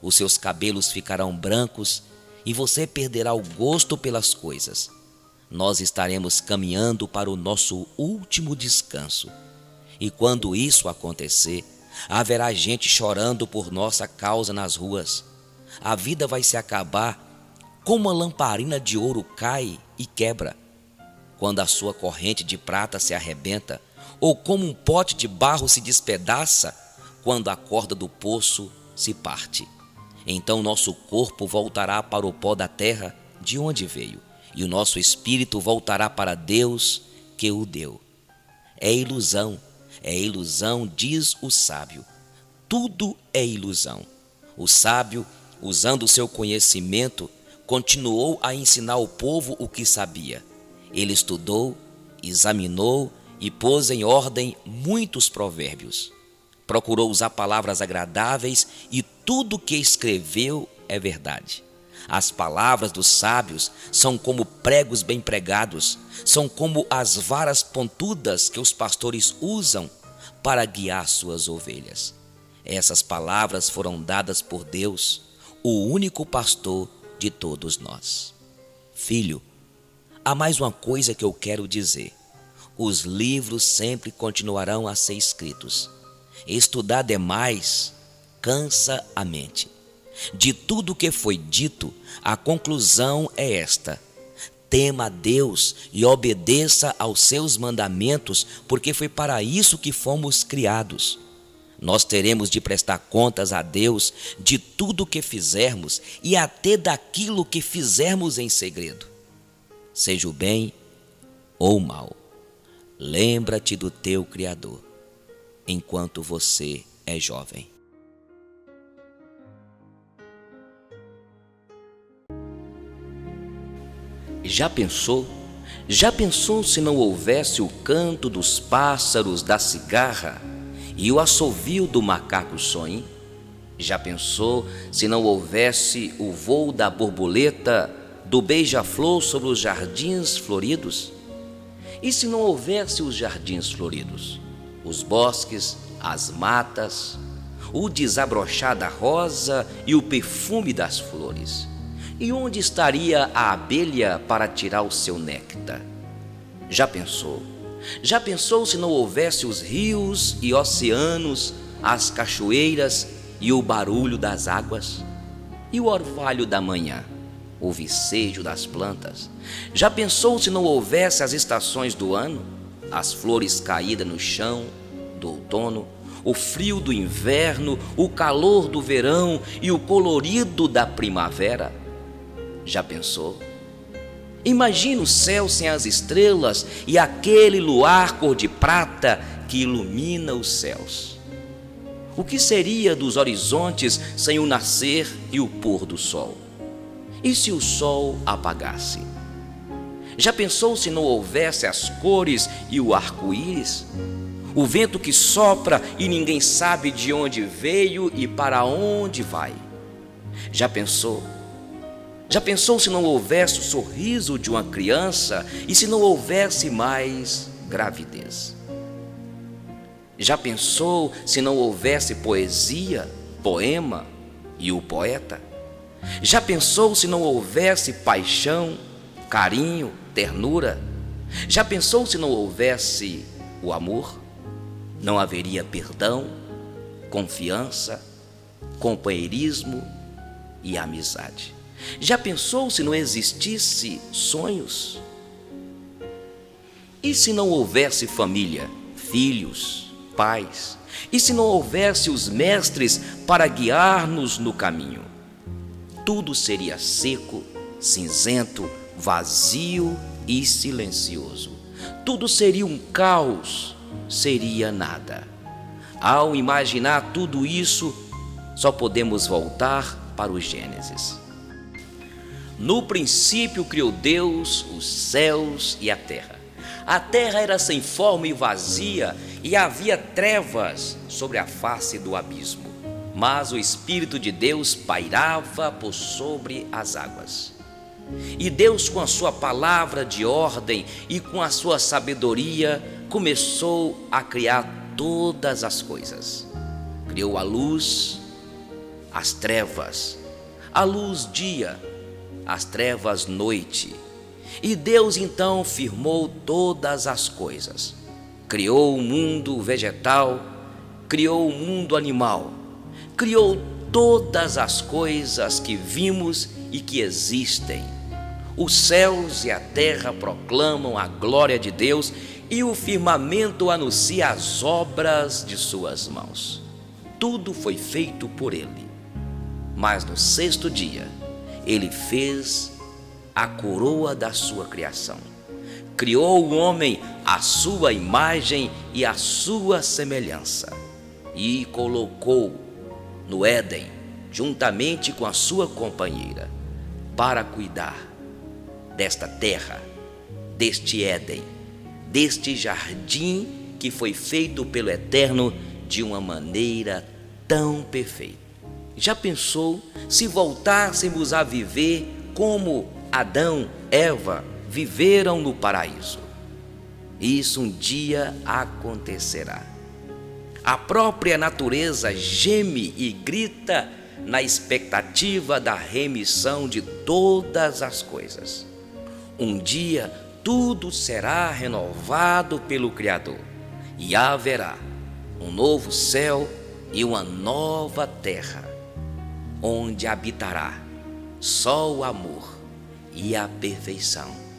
Os seus cabelos ficarão brancos e você perderá o gosto pelas coisas. Nós estaremos caminhando para o nosso último descanso. E quando isso acontecer, haverá gente chorando por nossa causa nas ruas. A vida vai se acabar como uma lamparina de ouro cai e quebra, quando a sua corrente de prata se arrebenta, ou como um pote de barro se despedaça, quando a corda do poço se parte. Então nosso corpo voltará para o pó da terra de onde veio, e o nosso espírito voltará para Deus que o deu. É ilusão, diz o sábio. Tudo é ilusão. O sábio, usando o seu conhecimento, continuou a ensinar ao povo o que sabia. Ele estudou, examinou e pôs em ordem muitos provérbios. Procurou usar palavras agradáveis e tudo que escreveu é verdade. As palavras dos sábios são como pregos bem pregados, são como as varas pontudas que os pastores usam para guiar suas ovelhas. Essas palavras foram dadas por Deus, o único pastor de todos nós. Filho, há mais uma coisa que eu quero dizer. Os livros sempre continuarão a ser escritos. Estudar demais cansa a mente. De tudo que foi dito, a conclusão é esta: tema a Deus e obedeça aos seus mandamentos, porque foi para isso que fomos criados. Nós teremos de prestar contas a Deus de tudo que fizermos e até daquilo que fizermos em segredo. Seja o bem ou o mal, lembra-te do teu Criador, enquanto você é jovem. Já pensou? Já pensou se não houvesse o canto dos pássaros, da cigarra e o assovio do macaco sonho? Já pensou se não houvesse o voo da borboleta, do beija-flor sobre os jardins floridos? E se não houvesse os jardins floridos, os bosques, as matas, o desabrochar da rosa e o perfume das flores? E onde estaria a abelha para tirar o seu néctar? Já pensou? Já pensou se não houvesse os rios e oceanos, as cachoeiras e o barulho das águas? E o orvalho da manhã, o vicejo das plantas? Já pensou se não houvesse as estações do ano, as flores caídas no chão do outono, o frio do inverno, o calor do verão e o colorido da primavera? Já pensou? Imagina o céu sem as estrelas e aquele luar cor de prata que ilumina os céus. O que seria dos horizontes sem o nascer e o pôr do sol? E se o sol apagasse? Já pensou se não houvesse as cores e o arco-íris? o vento que sopra e ninguém sabe de onde veio e para onde vai. Já pensou? Já pensou se não houvesse o sorriso de uma criança e se não houvesse mais gravidez? Já pensou se não houvesse poesia, poema e o poeta? Já pensou se não houvesse paixão, carinho, ternura? Já pensou se não houvesse o amor? Não haveria perdão, confiança, companheirismo e amizade. Já pensou se não existisse sonhos? E se não houvesse família, filhos, pais? E se não houvesse os mestres para guiar-nos no caminho? Tudo seria seco, cinzento, vazio e silencioso. Tudo seria um caos, seria nada. Ao imaginar tudo isso, só podemos voltar para o Gênesis. No princípio criou Deus os céus e a terra. A terra era sem forma e vazia, e havia trevas sobre a face do abismo. Mas o Espírito de Deus pairava por sobre as águas. E Deus, com a sua palavra de ordem e com a sua sabedoria, começou a criar todas as coisas. Criou a luz, as trevas, a luz dia, as trevas noite. E Deus então firmou todas as coisas. Criou o mundo vegetal, criou o mundo animal, criou todas as coisas que vimos e que existem. Os céus e a terra proclamam a glória de Deus e o firmamento anuncia as obras de suas mãos. Tudo foi feito por Ele. Mas no sexto dia, Ele fez a coroa da sua criação. Criou o homem à sua imagem e à sua semelhança e colocou no Éden, juntamente com a sua companheira, para cuidar desta terra, deste Éden, deste jardim que foi feito pelo Eterno de uma maneira tão perfeita. Já pensou se voltássemos a viver como Adão, Eva viveram no paraíso? Isso um dia acontecerá. A própria natureza geme e grita na expectativa da remissão de todas as coisas. Um dia tudo será renovado pelo Criador e haverá um novo céu e uma nova terra, onde habitará só o amor e a perfeição.